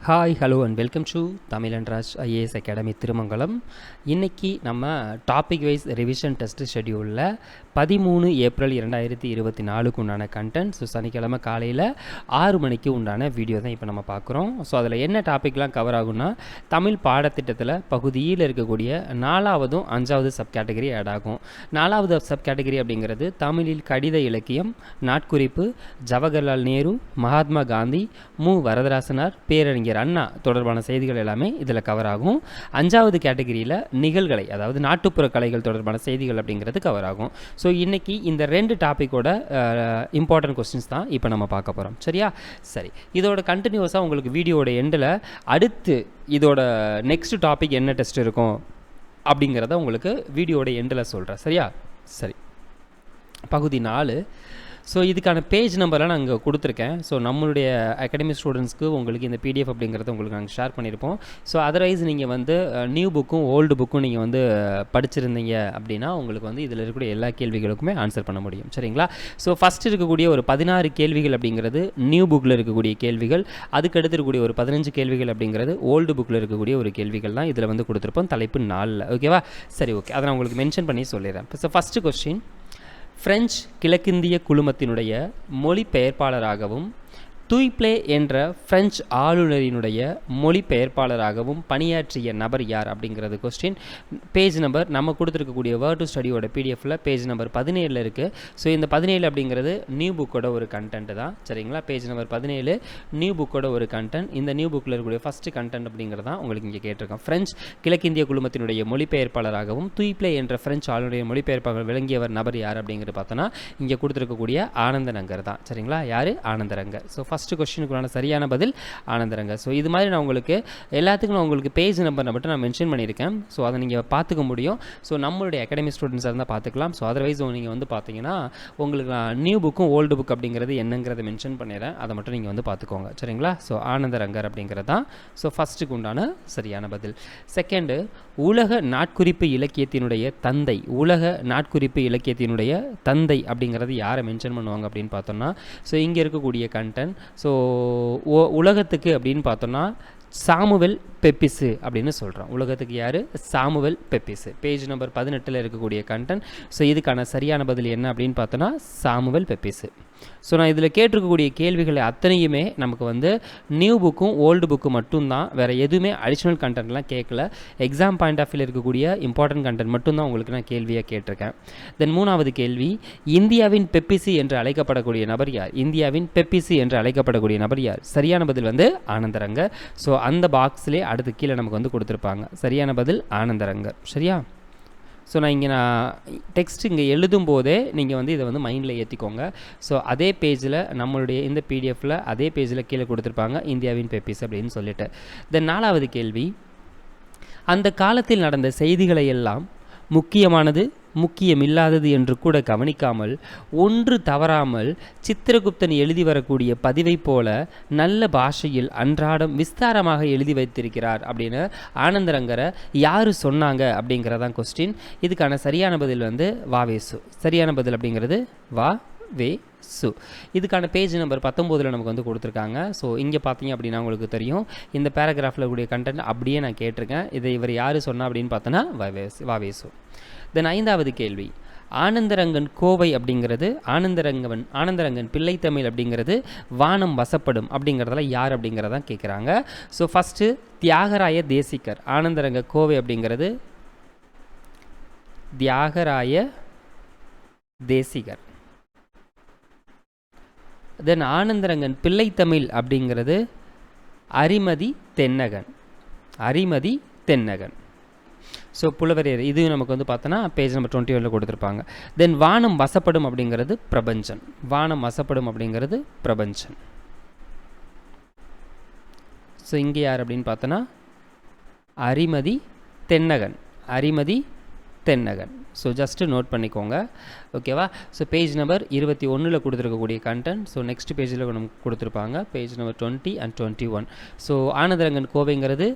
Hi hello and welcome to Tamil and Raj IAS academy Thirumangalam. இன்றைக்கி நம்ம topic wise revision test ஷெடியூலில் 13 April 2024 உண்டான content. So சனிக்கிழமை காலையில் 6 மணிக்கு உண்டான வீடியோ தான் இப்போ நம்ம பார்க்குறோம். ஸோ அதில் என்ன டாப்பிக்லாம் கவர் ஆகும்னா, தமிழ் பாடத்திட்டத்தில் பகுதியில் இருக்கக்கூடிய 4வதும் 5வது சப் கேட்டகரி ஆட் ஆகும். 4வது சப் கேட்டகரி அப்படிங்கிறது தமிழில் கடித இலக்கியம், நாட்குறிப்பு, ஜவஹர்லால் நேரு, மகாத்மா காந்தி, மு வரதராசனார், பேரறிஞர் அண்ணா தொடர்பான செய்திகள் எல்லாமே இதில் கவர் ஆகும். 5வது கேட்டகரியில் நிகழ்கலை, அதாவது நாட்டுப்புற கலைகள் தொடர்பான செய்திகள் அப்படிங்கிறது கவர் ஆகும். ஸோ இன்றைக்கி இந்த 2 டாப்பிக்கோட இம்பார்ட்டன்ட் கொஸ்டின்ஸ் தான் இப்போ நம்ம பார்க்க போகிறோம். சரியா? சரி, இதோட கண்டினியூஸாக உங்களுக்கு வீடியோட எண்டில் அடுத்து இதோட நெக்ஸ்ட் டாபிக் என்ன டெஸ்ட் இருக்கும் அப்படிங்கிறத உங்களுக்கு வீடியோட எண்டில் சொல்கிறேன். சரியா? சரி, பகுதி 4. ஸோ இதுக்கான பேஜ் நம்பர்லாம் நான் இங்கே கொடுத்துருக்கேன். ஸோ நம்மளுடைய அகாடமி ஸ்டூடெண்ட்ஸ்க்கு உங்களுக்கு இந்த பிடிஎஃப் அப்படிங்கிறத உங்களுக்கு நாங்கள் ஷேர் பண்ணியிருப்போம். ஸோ அதர்வைஸ் நீங்கள் வந்து நியூ புக்கும் ஓல்டு புக்கும் நீங்கள் வந்து படிச்சிருந்தீங்க அப்படின்னா உங்களுக்கு வந்து இதில் இருக்கக்கூடிய எல்லா கேள்விகளுக்குமே ஆன்சர் பண்ண முடியும். சரிங்களா? ஸோ ஃபஸ்ட் இருக்கக்கூடிய ஒரு 16 கேள்விகள் அப்படிங்கிறது நியூ புக்கில் இருக்கக்கூடிய கேள்விகள். அதுக்கு அடுத்து இருக்கக்கூடிய ஒரு 15 கேள்விகள் அப்படிங்கிறது ஓல்டு புக்கில் இருக்கக்கூடிய ஒரு கேள்விகள் தான் இதில் வந்து கொடுத்துருப்போம் தலைப்பு 4. ஓகேவா? சரி, ஓகே, அதை நான் உங்களுக்கு மென்ஷன் பண்ணி சொல்லிடுறேன். ஸோ ஃபஸ்ட்டு கொஸ்டின், பிரெஞ்சு கிழக்கிந்திய குழுமத்தினுடைய மொழிபெயர்ப்பாளராகவும் துய்ப்ளே என்ற பிரெஞ்சு ஆளுநரினுடைய மொழிபெயர்ப்பாளராகவும் பணியாற்றிய நபர் யார் அப்படிங்கிறது கொஸ்டின். பேஜ் நம்பர் நம்ம கொடுத்துருக்கக்கூடிய வேர்ட் டு ஸ்டடியோட பிடிஎஃப்பில் பேஜ் நம்பர் 17 இருக்குது. ஸோ இந்த 17 அப்படிங்கிறது நியூ புக்கோட ஒரு கண்டென்ட் தான். சரிங்களா? பேஜ் நம்பர் 17 நியூ புக்கோட ஒரு கண்டென்ட். இந்த நியூ புக்கில் இருக்கக்கூடிய ஃபஸ்ட்டு கண்டென்ட் அப்படிங்கிறது தான் உங்களுக்கு இங்கே கேட்டிருக்கோம். பிரெஞ்சு கிழக்கிந்திய குழுமத்தினுடைய மொழிபெயர்ப்பாளராகவும் துய்ப்ளே என்ற பிரெஞ்சு ஆளுநருடைய மொழிபெயர்ப்பாளர் விளங்கியவர் நபர் யார் அப்படிங்கிறது பார்த்தோன்னா இங்கே கொடுத்துருக்கக்கூடிய ஆனந்தரங்கர் தான். சரிங்களா? யார்? ஆனந்தரங்கர். ஸோ ஃபஸ்ட்டு கொஸ்டினுக்குள்ளான சரியான பதில் ஆனந்தரங்கர். ஸோ இது மாதிரி நான் உங்களுக்கு எல்லாத்துக்கும் நான் உங்களுக்கு பேஜ் நம்பரை மட்டும் நான் மென்ஷன் பண்ணியிருக்கேன். ஸோ அதை நீங்கள் பார்த்துக்க முடியும். ஸோ நம்மளுடைய அகாடமி ஸ்டூடெண்ட்ஸாக இருந்தால் பார்த்துக்கலாம். ஸோ அதர்வைஸ் நீங்கள் வந்து பார்த்தீங்கன்னா உங்களுக்கு நான் நியூ புக்கும் ஓல்டு புக் அப்படிங்கிறது என்னங்கிறத மென்ஷன் பண்ணிடுறேன். அதை மட்டும் நீங்கள் வந்து பார்த்துக்கோங்க. சரிங்களா? ஸோ ஆனந்தரங்கர் அப்படிங்கிறது தான் ஸோ ஃபஸ்ட்டுக்கு உண்டான சரியான பதில். செகண்டு, உலக நாட்குறிப்பு இலக்கியத்தினுடைய தந்தை. உலக நாட்குறிப்பு இலக்கியத்தினுடைய தந்தை அப்படிங்கிறது யாரை மென்ஷன் பண்ணுவாங்க அப்படின்னு பார்த்தோம்னா, ஸோ இங்கே இருக்கக்கூடிய கண்டென்ட், ஸோ உலகத்துக்கு அப்படின்னு பார்த்தோன்னா சாமுவெல் பெப்பிஸு அப்படின்னு சொல்கிறோம். உலகத்துக்கு யார்? சாமுவெல் பெப்பிஸு. பேஜ் நம்பர் 18 இருக்கக்கூடிய கண்டென்ட். ஸோ இதுக்கான சரியான பதில் என்ன அப்படின்னு பார்த்தோன்னா சாமுவெல் பெப்பிஸு. ஸோ நான் இதில் கேட்டிருக்கக்கூடிய கேள்விகளை அத்தனையுமே நமக்கு வந்து நியூ புக்கும் ஓல்டு புக்கு மட்டும்தான், வேறு எதுவுமே அடிஷ்னல் கண்டென்ட்லாம் கேட்கல. எக்ஸாம் பாயிண்ட் ஆஃப் வியூவில் இருக்கக்கூடிய இம்பார்ட்டன்ட் கண்டென்ட் மட்டும்தான் உங்களுக்கு நான் கேள்வியாக கேட்டிருக்கேன். தென் 3வது கேள்வி, இந்தியாவின் பெப்பிசி என்று அழைக்கப்படக்கூடிய நபர் யார்? இந்தியாவின் பெப்பிசி என்று அழைக்கப்படக்கூடிய நபர் யார்? சரியான பதில் வந்து ஆனந்தரங்கர். ஸோ அந்த பாக்ஸ்லேயே அடுத்து கீழே நமக்கு வந்து கொடுத்துருப்பாங்க. சரியான பதில் ஆனந்தரங்கர். சரியா? ஸோ நான் டெக்ஸ்ட் இங்கே எழுதும் போதே நீங்கள் வந்து இதை வந்து மைண்டில் ஏற்றிக்கோங்க. ஸோ அதே பேஜில் நம்மளுடைய இந்த பிடிஎஃப்பில் அதே பேஜில் கீழே கொடுத்துருப்பாங்க இந்தியாவின் பெப்பிஸ் அப்படின்னு சொல்லிட்டு. தென் 4வது கேள்வி, அந்த காலத்தில் நடந்த செய்திகளை எல்லாம் முக்கியமானது முக்கியமில்லாதது என்று கூட கவனிக்காமல் ஒன்று தவறாமல் சித்திரகுப்தன் எழுதி வரக்கூடிய பதிவை போல நல்ல பாஷையில் அன்றாடம் விஸ்தாரமாக எழுதி வைத்திருக்கிறார் அப்படின்னு ஆனந்தரங்கரை யார் சொன்னாங்க அப்படிங்கிறதான் கொஸ்டின். இதுக்கான சரியான பதில் வந்து வாவேசு. சரியான பதில் அப்படிங்கிறது வா வே சு. இதுக்கான பேஜ் நம்பர் 19 நமக்கு வந்து கொடுத்துருக்காங்க. ஸோ இங்கே பார்த்தீங்க அப்படின்னா உங்களுக்கு தெரியும் இந்த பேராகிராஃபில் கூடிய கண்டென்ட் அப்படியே நான் கேட்டிருக்கேன். இதை இவர் யார் சொன்னா அப்படின்னு பார்த்தோன்னா வாவேசு. தென் 5வது கேள்வி, ஆனந்தரங்கன் கோவை அப்படிங்கிறது ஆனந்தரங்கன் பிள்ளைத்தமிழ் அப்படிங்கிறது வானம் வசப்படும் அப்படிங்கிறதுல யார் அப்படிங்கிறதான் கேட்குறாங்க. So first Thiyagaraya Desikar. ஆனந்தரங்க கோவை அப்படிங்கிறது தியாகராய தேசிகர். தென் ஆனந்தரங்கன் பிள்ளைத்தமிழ் அப்படிங்கிறது அரிமதி தென்னகன். அரிமதி தென்னகன். ஸோ புலவரேறு இது நமக்கு வந்து பார்த்தோன்னா பேஜ் நம்பர் 21 கொடுத்துருப்பாங்க. தென் வானம் வசப்படும் அப்படிங்கிறது பிரபஞ்சன். வானம் வசப்படும் அப்படிங்கிறது பிரபஞ்சன். ஸோ இங்கே யார் அப்படின்னு பார்த்தோன்னா Arimathi Thennagan. Arimathi Thennagan. So just note பண்ணிக்கோங்க. ஓகேவா? ஸோ பேஜ் நம்பர் 21 கொடுத்துருக்கக்கூடிய கண்டென்ட். ஸோ நெக்ஸ்ட் பேஜில் நமக்கு கொடுத்துருப்பாங்க page number 20 and 21. So Anandarangan கோவைங்கிறது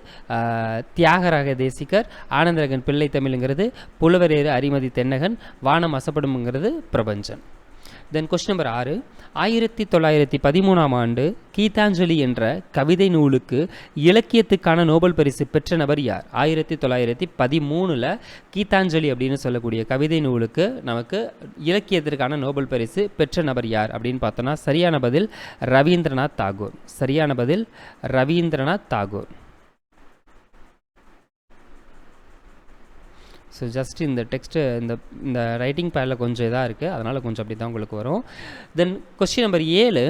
தியாகராக தேசிகர், ஆனந்தரங்கன் பிள்ளை தமிழுங்கிறது புலவரேறு அரிமதி தென்னகன், வானம் அசப்படும்ங்கிறது பிரபஞ்சன். தென் கொஸ்டின் நம்பர் 6, 1913ஆம் ஆண்டு கீதாஞ்சலி என்ற கவிதை நூலுக்கு இலக்கியத்துக்கான நோபல் பரிசு பெற்ற நபர் யார்? 1913 கீதாஞ்சலி அப்படின்னு சொல்லக்கூடிய கவிதை நூலுக்கு நமக்கு இலக்கியத்திற்கான நோபல் பரிசு பெற்ற நபர் யார் அப்படின்னு பார்த்தோன்னா சரியான பதில் ரவீந்திரநாத் தாகூர். சரியான பதில் ரவீந்திரநாத் தாகூர். ஸோ ஜஸ்ட் இந்த டெக்ஸ்ட்டு இந்த ரைட்டிங் பேடில் கொஞ்சம் இதாக இருக்குது, அதனால் கொஞ்சம் அப்படி தான் உங்களுக்கு வரும். தென் கொஸ்டின் நம்பர் 7,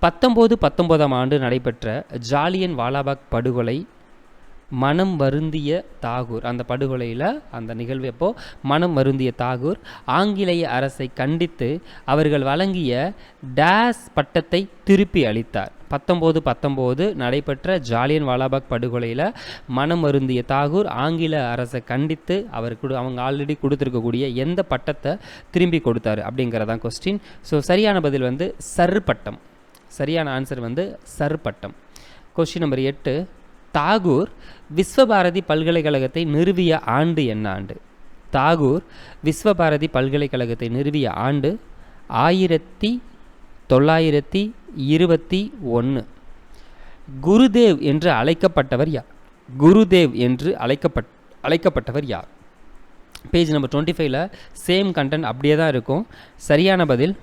1919ஆம் ஆண்டு நடைபெற்ற ஜாலியன் வாலாபாக் படுகொலை மனம் வருந்திய தாகூர், அந்த படுகொலையில் அந்த நிகழ்வு எப்போ மனம் வருந்திய தாகூர் ஆங்கிலேய அரசை கண்டித்து அவர்கள் வழங்கிய டேஸ் பட்டத்தை திருப்பி அளித்தார். 1919 நடைபெற்ற ஜாலியன் வாலாபாக் படுகொலையில் மனம் வருந்திய தாகூர் ஆங்கில அரசை கண்டித்து அவங்க ஆல்ரெடி கொடுத்துருக்கக்கூடிய எந்த பட்டத்தை திரும்பி கொடுத்தாரு அப்படிங்கிறதான் கொஸ்டின். ஸோ சரியான பதில் வந்து சர் பட்டம். சரியான ஆன்சர் வந்து சர் பட்டம். கொஸ்டின் நம்பர் 8, தாகூர் விஸ்வபாரதி பல்கலைக்கழகத்தை நிறுவிய ஆண்டு என்ன ஆண்டு? தாகூர் விஸ்வபாரதி பல்கலைக்கழகத்தை நிறுவிய ஆண்டு 1921. குருதேவ் என்று அழைக்கப்பட்டவர் யார்? குருதேவ் என்று அழைக்கப்பட்டவர் யார்? பேஜ் நம்பர் 25 சேம் கண்டென்ட் அப்படியே தான் இருக்கும். சரியான பதில்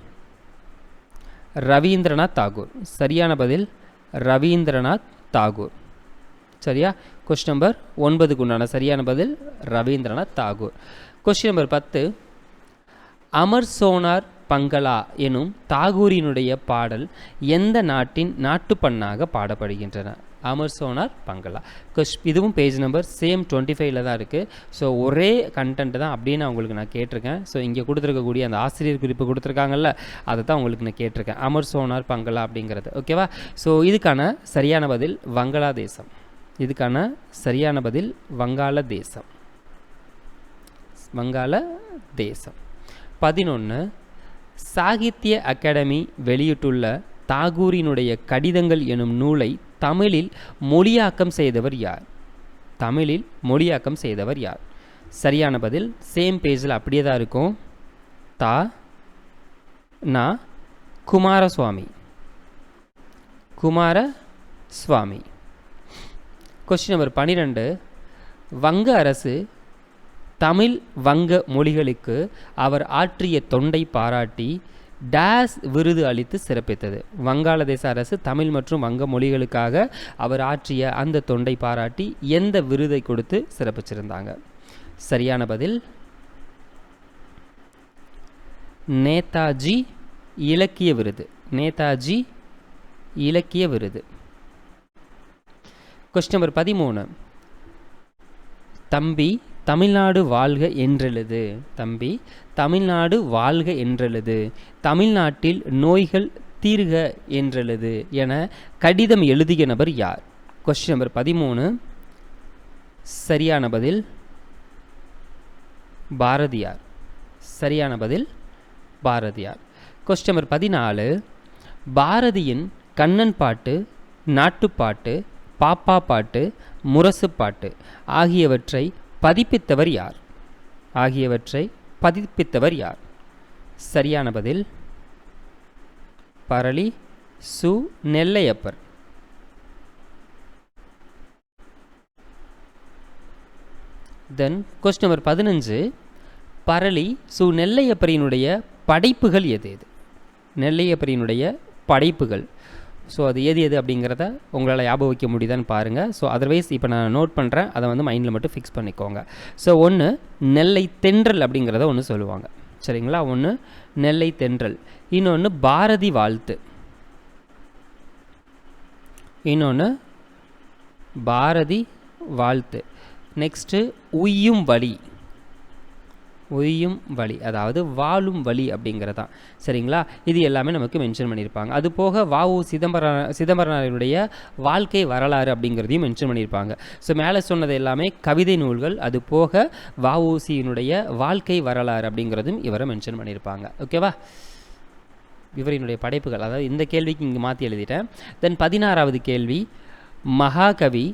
ரவீந்திரநாத் தாகூர். சரியான பதில் ரவீந்திரநாத் தாகூர். சரியா? கொஸ்டின் நம்பர் 9க்கு உண்டான சரியான பதில் ரவீந்திரநாத் தாகூர். கொஸ்டின் நம்பர் 10, அமர் சோனார் பங்களா எனும் தாகூரினுடைய பாடல் எந்த நாட்டின் நாட்டுப்பண்ணாக பாடப்படுகின்றன? அமர் சோனார் பங்களா. இதுவும் பேஜ் நம்பர் சேம் 25 தான் இருக்குது. ஸோ ஒரே கண்டென்ட் தான் அப்படின்னு உங்களுக்கு நான் கேட்டிருக்கேன். ஸோ இங்கே கொடுத்துருக்கக்கூடிய அந்த ஆசிரியர் குறிப்பு கொடுத்துருக்காங்கல்ல, அதை தான் உங்களுக்கு நான் கேட்டிருக்கேன், அமர் சோனார் பங்களா அப்படிங்கிறது. ஓகேவா? ஸோ இதுக்கான சரியான பதில் வங்காளதேசம். இதுக்கான சரியான பதில் வங்காளதேசம். வங்காளதேசம். 11, சாகித்ய அகாடமி வெளியிட்டுள்ள தாகூரினுடைய கடிதங்கள் எனும் நூலை தமிழில் மொழியாக்கம் செய்தவர் யார்? தமிழில் மொழியாக்கம் செய்தவர் யார்? சரியான பதில் சேம் பேஜில் அப்படியே தான் இருக்கும். குமாரசுவாமி. குமாரசுவாமி. கொஸ்டின் நம்பர் 12, வங்க அரசு தமிழ் வங்க மொழிகளுக்கு அவர் ஆற்றிய தொண்டை பாராட்டி டேஸ் விருது அளித்து சிறப்பித்தது. வங்காளதேச அரசு தமிழ் மற்றும் வங்க மொழிகளுக்காக அவர் ஆற்றிய அந்த தொண்டை பாராட்டி எந்த விருதை கொடுத்து சிறப்பிச்சிருந்தாங்க? சரியான பதில் நேதாஜி இலக்கிய விருது. நேதாஜி இலக்கிய விருது. கொஸ்டின் நம்பர் 13, தம்பி தமிழ்நாடு வாழ்க என்றெழுது. தம்பி தமிழ்நாடு வாழ்க என்றெழுது. தமிழ்நாட்டில் நோய்கள் தீர்க என்றெழுது என கடிதம் எழுதிய நபர் யார்? கொஸ்டின் நம்பர் 13, சரியான பதில் பாரதியார். சரியான பதில் பாரதியார். கொஸ்டின் நம்பர் 14, பாரதியின் கண்ணன் பாட்டு, நாட்டுப்பாட்டு, பாப்பா பாட்டு, முரசு பாட்டு ஆகியவற்றை பதிப்பித்தவர் யார்? ஆகியவற்றை பதிப்பித்தவர் யார்? சரியான பதில் பரளி சு நெல்லையப்பர். தென் கொஸ்டின் நம்பர் 15, பரளி சு நெல்லையப்பரினுடைய படைப்புகள் எது எது? நெல்லையப்பரினுடைய படைப்புகள். ஸோ அது எது எது அப்படிங்கிறத உங்களால் ஞாபகம் வைக்க முடியுதான்னு பாருங்கள். ஸோ அதர்வைஸ் இப்போ நான் நோட் பண்ணுறேன், அதை வந்து மைண்டில் மட்டும் ஃபிக்ஸ் பண்ணிக்கோங்க. ஸோ ஒன்று நெல்லை தென்றல் அப்படிங்கிறத ஒன்று சொல்லுவாங்க. சரிங்களா? ஒன்று நெல்லை தென்றல், இன்னொன்று பாரதி வாழ்த்து, இன்னொன்று பாரதி வாழ்த்து. நெக்ஸ்ட்டு உய்யும் வழி. உய்யும் வழி அதாவது வாழும் வழி அப்படிங்கிறதான். சரிங்களா? இது எல்லாமே நமக்கு மென்ஷன் பண்ணியிருப்பாங்க. அது போக வ.உ. சிதம்பரனாருடைய வாழ்க்கை வரலாறு அப்படிங்கிறதையும் மென்ஷன் பண்ணியிருப்பாங்க. ஸோ மேலே சொன்னது எல்லாமே கவிதை நூல்கள். அது போக வ.உ.சியினுடைய வாழ்க்கை வரலாறு அப்படிங்கிறதும் இவரை மென்ஷன் பண்ணியிருப்பாங்க. ஓகேவா? இவரினுடைய படைப்புகள், அதாவது இந்த கேள்விக்கு இங்கே மாற்றி எழுதிட்டேன். தென் 16வது கேள்வி, மகாகவி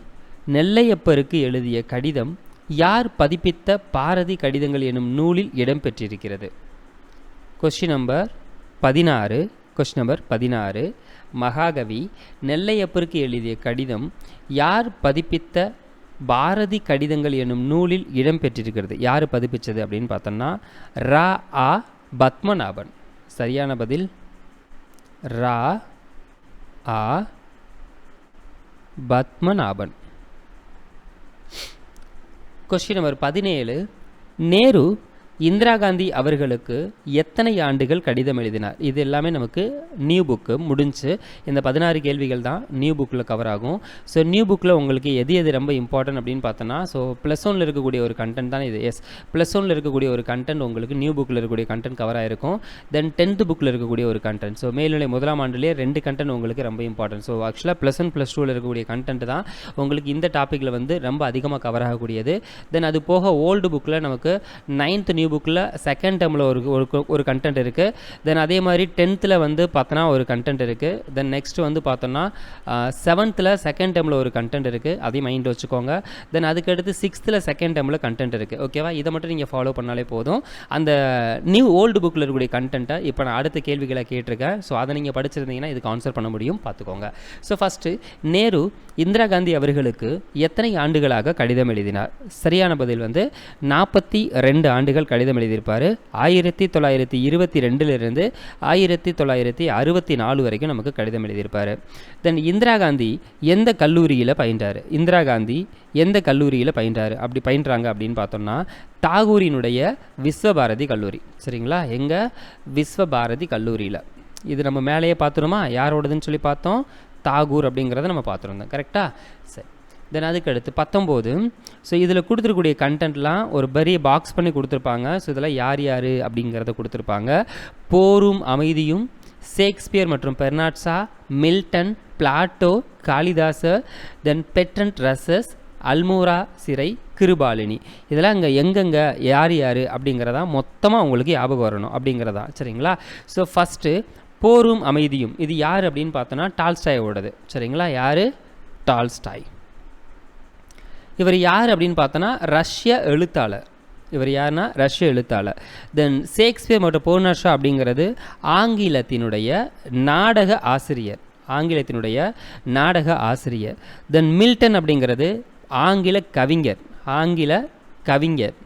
நெல்லையப்பருக்கு எழுதிய கடிதம் யார் பதிப்பித்த பாரதி கடிதங்கள் எனும் நூலில் இடம்பெற்றிருக்கிறது? Question number 16. Question number 16. மகாகவி நெல்லையப்பருக்கு எழுதிய கடிதம் யார் பதிப்பித்த பாரதி கடிதங்கள் என்னும் நூலில் இடம்பெற்றிருக்கிறது? யார் பதிப்பிச்சது அப்படின்னு பார்த்தோம்னா ரா ஆ பத்மநாபன். சரியான பதில் ரா ஆ பத்மநாபன். Question number 17. நேரு இந்திரா காந்தி அவர்களுக்கு எத்தனை ஆண்டுகள் கடிதம் எழுதினார்? இது எல்லாமே நமக்கு நியூ புக்கு முடிஞ்சு. இந்த 16 கேள்விகள் தான் நியூ புக்கில் கவர் ஆகும். ஸோ நியூ புக்கில் உங்களுக்கு எது ரொம்ப இம்பார்ட்டன்ட் அப்படின்னு பார்த்தோன்னா, ஸோ +1 இருக்கக்கூடிய ஒரு கண்டென்ட் தான் இது. எஸ், +1 இருக்கக்கூடிய ஒரு கண்டென்ட் உங்களுக்கு நியூ புக்கில் இருக்கக்கூடிய கண்டென்ட் கவர் ஆகிருக்கும். தென் 10th புக்கில் இருக்கக்கூடிய ஒரு கண்டென்ட், ஸோ மேல்நிலை 1ஆம் ஆண்டுலேயே 2 கண்டென்ட் உங்களுக்கு ரொம்ப இம்பார்ட்டன்ட். ஸோ ஆக்சுவலாக +1 +2 இருக்கக்கூடிய கண்டென்ட் தான் உங்களுக்கு இந்த டாப்பிக்கில் வந்து ரொம்ப அதிகமாக கவர் ஆகக்கூடியது. தென் அது போக ஓல்டு புக்கில் நமக்கு 9th நியூ புக்கில் செகண்ட் டேர்மில் ஒரு கண்டென்ட் இருக்குது. தென் அதே மாதிரி 10th வந்து பார்த்தோன்னா ஒரு கண்டென்ட் இருக்குது. தென் நெக்ஸ்ட் வந்து பார்த்தோன்னா 7th செகண்ட் டேர்மில் ஒரு கண்டென்ட் இருக்குது, அதையும் மைண்ட் வச்சுக்கோங்க. தென் அதுக்கடுத்து 6th செகண்ட் டேர்மில் கண்டென்ட் இருக்குது. ஓகேவா, இதை மட்டும் நீங்கள் ஃபாலோ பண்ணாலே போதும். அந்த நியூ ஓல்டு புக்கில் இருக்கக்கூடிய கண்டென்ட்டை இப்போ நான் அடுத்த கேள்விகளை கேட்டிருக்கேன். ஸோ அதை நீங்கள் படிச்சிருந்தீங்கன்னா இதுக்கு ஆன்சர் பண்ண முடியும், பார்த்துக்கோங்க. ஸோ ஃபஸ்ட்டு, நேரு இந்திரா காந்தி அவர்களுக்கு எத்தனை ஆண்டுகளாக கடிதம் எழுதினார்? சரியான பதில் வந்து 42 ஆண்டுகள் கடிதம் எழுதியிருப்பார். 1922 1964 வரைக்கும் நமக்கு கடிதம் எழுதியிருப்பார். தென் இந்திரா காந்தி எந்த கல்லூரியில் பயின்றார்? இந்திரா காந்தி எந்த கல்லூரியில் பயின்றார்? அப்படி பயின்றாங்க அப்படின்னு பார்த்தோம்னா தாகூரினுடைய விஸ்வபாரதி கல்லூரி. சரிங்களா, எங்கள் விஸ்வபாரதி கல்லூரியில். இது நம்ம மேலேயே பார்த்துருமா, யாரோடதுன்னு சொல்லி பார்த்தோம், தாகூர் அப்படிங்கிறத நம்ம பார்த்துருந்தோம். கரெக்டாக? சரி. தென் அதுக்கு அடுத்து 19. ஸோ இதில் கொடுத்துருக்கூடிய கண்டென்ட்லாம் ஒரு பெரிய பாக்ஸ் பண்ணி கொடுத்துருப்பாங்க. ஸோ இதெல்லாம் யார் யார் அப்படிங்கிறத கொடுத்துருப்பாங்க. போரும் அமைதியும், ஷேக்ஸ்பியர் மற்றும் Bernard Shaw, Milton, Plato, Kalidasar, then Bertrand Russell, Almora சிறை, கிருபாலினி. இதெல்லாம் அங்கே எங்கெங்கே யார் யார் அப்படிங்கிறதா மொத்தமாக உங்களுக்கு ஞாபகம் வரணும் அப்படிங்கிறதா. சரிங்களா? ஸோ ஃபஸ்ட்டு போரும் அமைதியும், இது யார் அப்படின்னு பார்த்தோன்னா டால்ஸ்டாயோடது. சரிங்களா, யார்? டால்ஸ்டாய். இவர் யார் அப்படின்னு பார்த்தோன்னா ரஷ்ய எழுத்தாளர். இவர் யாருன்னா ரஷ்ய எழுத்தாளர். தென் ஷேக்ஸ்பியர் மற்றும் பெர்னாட் ஷா அப்படிங்கிறது ஆங்கிலத்தினுடைய நாடக ஆசிரியர். ஆங்கிலத்தினுடைய நாடக ஆசிரியர். தென் மில்டன் அப்படிங்கிறது ஆங்கில கவிஞர். ஆங்கில கவிஞர்.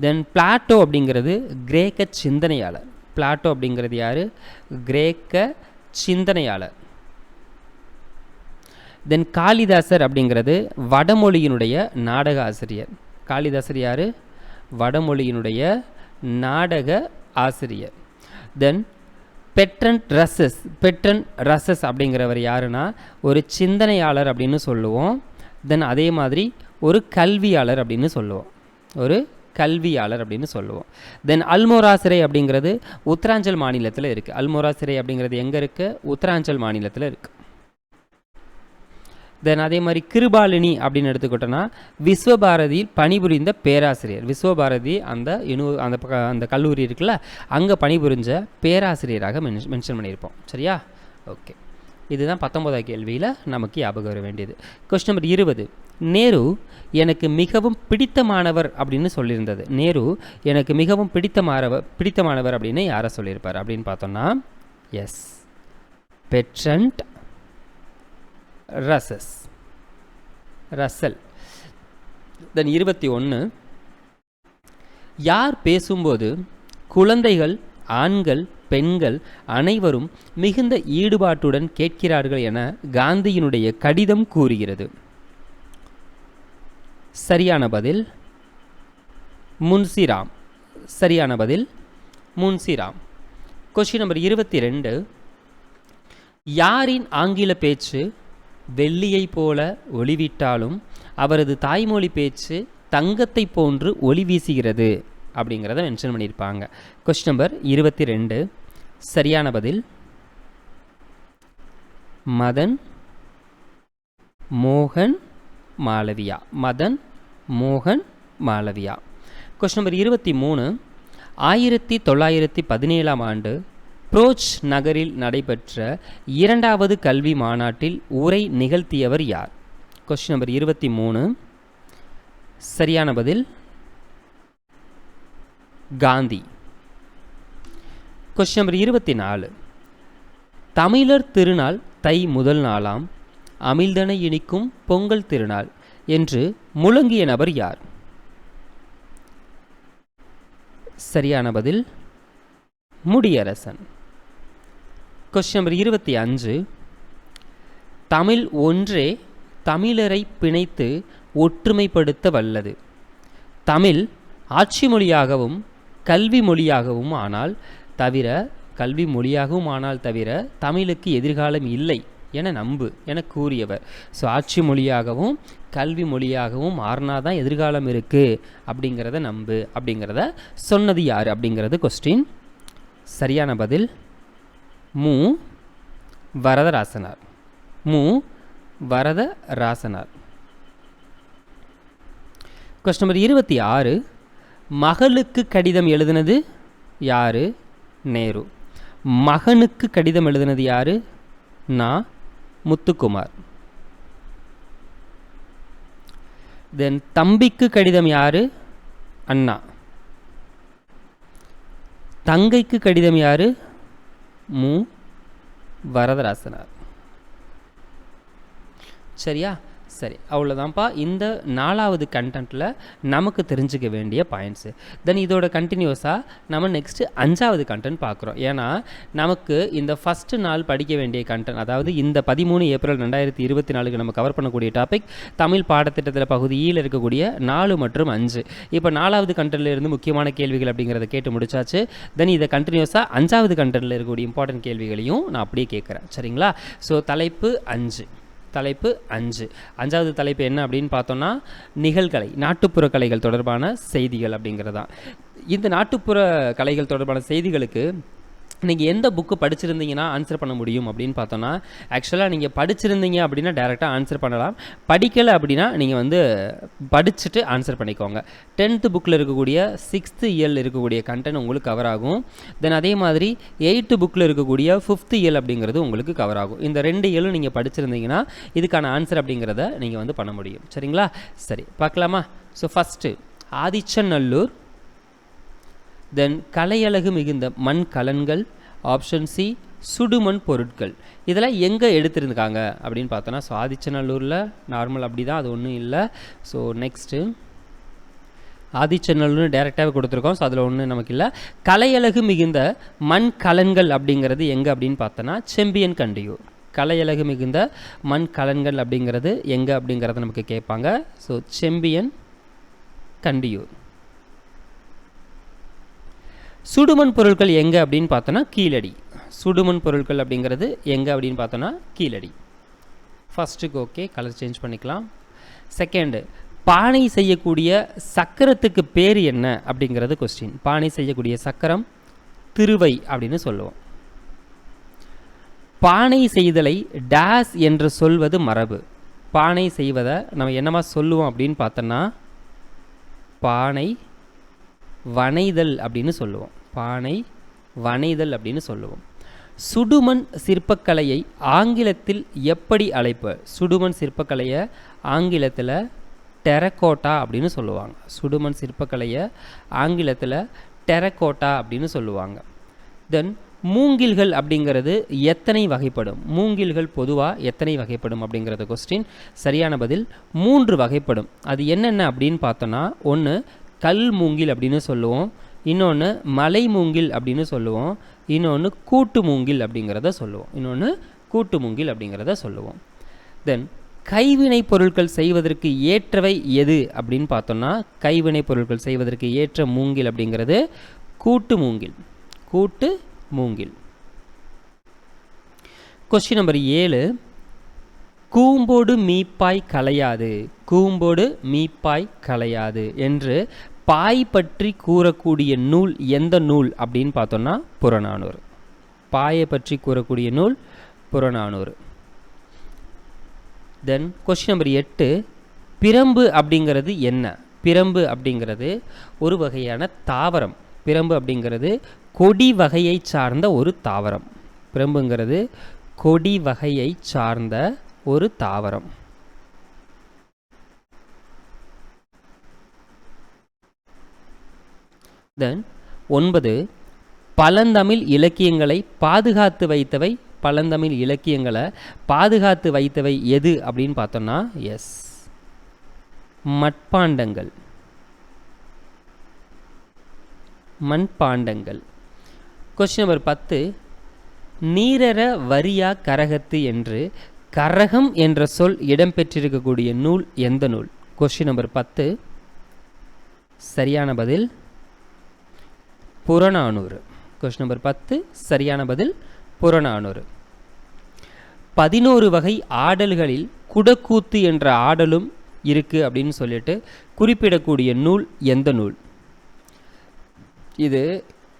தென் பிளாட்டோ அப்படிங்கிறது கிரேக்க சிந்தனையாளர். பிளாட்டோ அப்படிங்கிறது யார்? கிரேக்க சிந்தனையாளர். தென் காளிதாசர் அப்படிங்கிறது வடமொழியினுடைய நாடக ஆசிரியர். காளிதாசர் யார்? வடமொழியினுடைய நாடக ஆசிரியர். தென் பெட்ரண்ட் ரசஸ் அப்படிங்கிறவர் யாருன்னா ஒரு சிந்தனையாளர் அப்படின்னு சொல்லுவோம். தென் அதே மாதிரி ஒரு கல்வியாளர் அப்படின்னு சொல்லுவோம். தென் அல்மோரா சிறை அப்படிங்கிறது உத்தராஞ்சல் மாநிலத்தில் இருக்குது. அல்மோரா சிறை அப்படிங்கிறது எங்கே இருக்குது? உத்தராஞ்சல் மாநிலத்தில் இருக்குது. தென் அதே மாதிரி கிருபாலினி அப்படின்னு எடுத்துக்கிட்டோன்னா விஸ்வபாரதியில் பணிபுரிந்த பேராசிரியர். விஸ்வபாரதி அந்த கல்லூரி இருக்குல்ல, அங்கே பணிபுரிஞ்ச பேராசிரியராக மென்ஷன் பண்ணியிருப்போம். சரியா? ஓகே, இதுதான் 19ஆம் கேள்வியில் நமக்கு ஞாபகம் வர வேண்டியது. Question number 20. நேரு எனக்கு மிகவும் பிடித்தமானவர் அப்படின்னு சொல்லியிருந்தது. நேரு எனக்கு மிகவும் பிடித்தமானவர் அப்படின்னு யாரை சொல்லியிருப்பார் அப்படின்னு பார்த்தோன்னா எஸ், பெட்ரண்ட் ரசல். தென் 21. யார் பேசும்போது குழந்தைகள், ஆண்கள், பெண்கள் அனைவரும் மிகுந்த ஈடுபாட்டுடன் கேட்கிறார்கள் என காந்தியினுடைய கடிதம் கூறுகிறது? சரியான பதில் முன்சிராம். சரியான பதில் முன்சிராம். Question number 22. யாரின் ஆங்கில பேச்சு வெள்ளியை போல ஒளிவிட்டாலும் அவரது தாய்மொழி பேச்சு தங்கத்தை போன்று ஒளி வீசுகிறது அப்படிங்கிறத மென்ஷன் பண்ணியிருப்பாங்க. Question number 22. சரியான பதில் மதன் மோகன் மாளவியா. மதன் மோகன் மாளவியா. Question number 23. 1917ஆம் ஆண்டு புரோச் நகரில் நடைபெற்ற 2வது கல்வி மாநாட்டில் உரை நிகழ்த்தியவர் யார்? Question number 23. சரியான பதில் காந்தி. Question number 24. தமிழர் திருநாள் தை முதல் நாளாம், அமிழ்தனை இனிக்கும் பொங்கல் திருநாள் என்று முழங்கிய நபர் யார்? சரியான பதில் முடியரசன். Question number 25. தமிழ் ஒன்றே தமிழரை பிணைத்து ஒற்றுமைப்படுத்த வல்லது. தமிழ் ஆட்சி மொழியாகவும் கல்வி மொழியாகவும் ஆனால் தவிர தமிழுக்கு எதிர்காலம் இல்லை என என கூறியவர். ஸோ ஆட்சி மொழியாகவும் கல்வி மொழியாகவும் மாறினாதான் எதிர்காலம் இருக்குது அப்படிங்கிறத சொன்னது யார் அப்படிங்கிறது கொஸ்டின். சரியான பதில் மு. வரதராசனார். Question number 26. மகளுக்கு கடிதம் எழுதினது யாரு? நேரு. மகனுக்கு கடிதம் எழுதினது யாரு? முத்துக்குமார். தென் தம்பிக்கு கடிதம் யாரு? அண்ணா. தங்கைக்கு கடிதம் யாரு? மு. வரதராசனார். சரியா? சரி, அவ்வளோதான்ப்பா இந்த 4வது கண்டென்ட்டில் நமக்கு தெரிஞ்சுக்க வேண்டிய பாயிண்ட்ஸு. தென் இதோட கண்டினியூஸாக நம்ம நெக்ஸ்ட்டு 5வது கண்டென்ட் பார்க்குறோம். ஏன்னா நமக்கு இந்த ஃபஸ்ட்டு நாள் படிக்க வேண்டிய கண்டென்ட், அதாவது இந்த 13 ஏப்ரல் 2024 நம்ம கவர் பண்ணக்கூடிய டாபிக் தமிழ் பாடத்திட்டத்தில் பகுதியில் இருக்கக்கூடிய 4 மற்றும் 5. இப்போ 4வது கண்டென்ட்டில் இருந்து முக்கியமான கேள்விகள் அப்படிங்கிறத கேட்டு முடிச்சாச்சு. தென் இதை கண்டினியூஸாக 5வது கண்டென்ட்டில் இருக்கக்கூடிய இம்பார்ட்டன்ட் கேள்விகளையும் நான் அப்படியே கேட்குறேன். சரிங்களா? ஸோ தலைப்பு 5. 5வது தலைப்பு என்ன அப்படின்னு பார்த்தோம்னா நிகழ்கலை, நாட்டுப்புற கலைகள் தொடர்பான செய்திகள் அப்படிங்கிறதான். இந்த நாட்டுப்புற கலைகள் தொடர்பான செய்திகளுக்கு நீங்கள் எந்த புக்கு படிச்சிருந்தீங்கன்னா ஆன்சர் பண்ண முடியும் அப்படின்னு பார்த்தோன்னா, ஆக்சுவலாக நீங்கள் படிச்சிருந்தீங்க அப்படின்னா டேரெக்டாக ஆன்சர் பண்ணலாம். படிக்கலை அப்படின்னா நீங்கள் படிச்சுட்டு ஆன்சர் பண்ணிக்கோங்க. 10th புக்கில் இருக்கக்கூடிய 6th இயல் இருக்கக்கூடிய கண்டென்ட் உங்களுக்கு கவர் ஆகும். தென் அதே மாதிரி 8th புக்கில் இருக்கக்கூடிய 5th இயல் அப்படிங்கிறது உங்களுக்கு கவர் ஆகும். இந்த 2 இயலும் நீங்கள் படிச்சிருந்தீங்கன்னா இதுக்கான ஆன்சர் அப்படிங்கிறத நீங்கள் பண்ண முடியும். சரிங்களா? சரி, பார்க்கலாமா? ஸோ ஃபஸ்ட்டு ஆதிச்சநல்லூர், தென் கலையழகு மிகுந்த மண் கலன்கள், ஆப்ஷன் சி சுடுமண் பொருட்கள். இதெல்லாம் எங்கே எடுத்திருக்காங்க அப்படின்னு பார்த்தோன்னா, ஸோ ஆதிச்சநல்லூரில் நார்மல் அப்படி தான், அது ஒன்றும் இல்லை. ஸோ நெக்ஸ்ட்டு ஆதிச்சநல்லூர்னு டேரெக்டாகவே கொடுத்துருக்கோம். ஸோ அதில் ஒன்றும் நமக்கு இல்லை. கலையழகு மிகுந்த மண் கலன்கள் அப்படிங்கிறது எங்கே அப்படின்னு பார்த்தோன்னா செம்பியன் கண்டியூர். கலையழகு மிகுந்த மண் கலன்கள் அப்படிங்கிறது எங்கே அப்படிங்கிறத நமக்கு கேட்பாங்க. ஸோ செம்பியன் கண்டியூர். சுடுமண் பொருட்கள் எங்கே அப்படின்னு பார்த்தோன்னா கீழடி. சுடுமண் பொருட்கள் அப்படிங்கிறது எங்கே அப்படின்னு பார்த்தோன்னா கீழடி. ஃபஸ்ட்டுக்கு ஓகே, கலர் சேஞ்ச் பண்ணிக்கலாம். செகண்டு, பானை செய்யக்கூடிய சக்கரத்துக்கு பேர் என்ன அப்படிங்கிறது கொஸ்டின். பானை செய்யக்கூடிய சக்கரம் திருவை அப்படின்னு சொல்லுவோம். பானை செய்தலை டேஸ் என்று சொல்வது மரபு. பானை செய்வதை நம்ம என்னமா சொல்லுவோம் அப்படின்னு பார்த்தோன்னா பானை வனைதல் அப்படின்னு சொல்லுவோம். பானை வனைதல் அப்படின்னு சொல்லுவோம். சுடுமண் சிற்பக்கலையை ஆங்கிலத்தில் எப்படி அழைப்பர்? சுடுமண் சிற்பக்கலையை ஆங்கிலத்தில் டெரகோட்டா அப்படின்னு சொல்லுவாங்க. சுடுமண் சிற்பக்கலையை ஆங்கிலத்தில் டெரகோட்டா அப்படின்னு சொல்லுவாங்க. தென் மூங்கில்கள் அப்படிங்கிறது எத்தனை வகைப்படும்? மூங்கில்கள் பொதுவாக எத்தனை வகைப்படும் அப்படிங்கிறது கொஸ்டின். சரியான பதில் 3 வகைப்படும். அது என்னென்ன அப்படின்னு பார்த்தோன்னா, ஒன்று கல் மூங்கில் அப்படின்னு சொல்லுவோம், இன்னொன்று மலை மூங்கில் அப்படின்னு சொல்லுவோம், இன்னொன்று கூட்டு மூங்கில் அப்படிங்கிறத சொல்லுவோம். தென் கைவினை பொருட்கள் செய்வதற்கு ஏற்றவை எது அப்படின்னு பார்த்தோம்னா, கைவினை பொருட்கள் செய்வதற்கு ஏற்ற மூங்கில் அப்படிங்கிறது கூட்டு மூங்கில். Question number 7. கூம்போடு மீப்பாய் கலையாது என்று பாய் பற்றி கூறக்கூடிய நூல் எந்த நூல் அப்படின்னு பார்த்தோம்னா புறநானூறு. பாயை பற்றி கூறக்கூடிய நூல் புறநானூறு. தென் கொஸ்டின் நம்பர் 8. பிரம்பு அப்படிங்கிறது என்ன? பிரம்பு அப்படிங்கிறது ஒரு வகையான தாவரம். பிரம்பு அப்படிங்கிறது கொடி வகையை சார்ந்த ஒரு தாவரம். பிரம்புங்கிறது கொடி வகையை சார்ந்த ஒரு தாவரம். தென் 9. பழந்தமிழ் இலக்கியங்களை பாதுகாத்து வைத்தவை, பழந்தமிழ் இலக்கியங்களை பாதுகாத்து வைத்தவை எது அப்படின்னு பார்த்தோம்னா எஸ், மட்பாண்டங்கள், மண்பாண்டங்கள். கொஸ்டின் நம்பர் 10, நீரற வரியா கரகத்து என்று கரகம் என்ற சொல் இடம்பெற்றிருக்கக்கூடிய நூல் எந்த நூல்? கொஸ்டின் நம்பர் 10 சரியான பதில் புறநானூறு. கொஸ்டின் நம்பர் 10 சரியான பதில் புறநானூறு. 11 வகை ஆடல்களில் குடக்கூத்து என்ற ஆடலும் இருக்குது அப்படின்னு சொல்லிட்டு குறிப்பிடக்கூடிய நூல் எந்த நூல்? இது